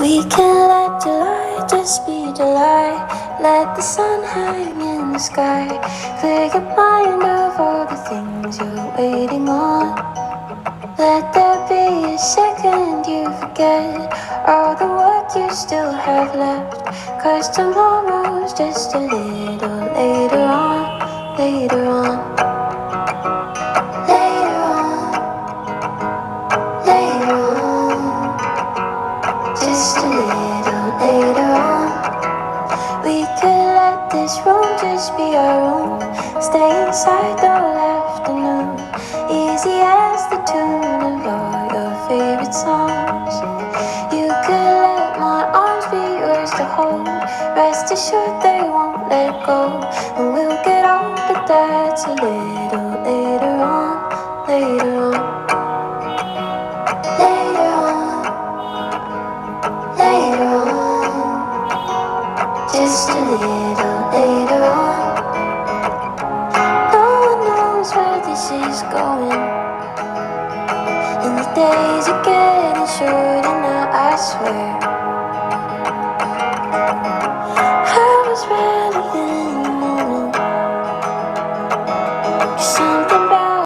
We can let July just be July. Let the sun hang in the sky. Clear your mind of all the things you're waiting on. Let there be a second you forget all the work you still have left. 'Cause tomorrow's just a little later on, later on, later on, later on, just a little later on. We could let this room just be our room. Stay inside the afternoon. Easy as the tune of all your favorite songs. You could let my arms be yours to hold. Rest assured they won't let go. And we'll get on, but that's a little later on, later on, later on, later on, just a little later on. No one knows where this is going, and the days are getting shorter now, I swear.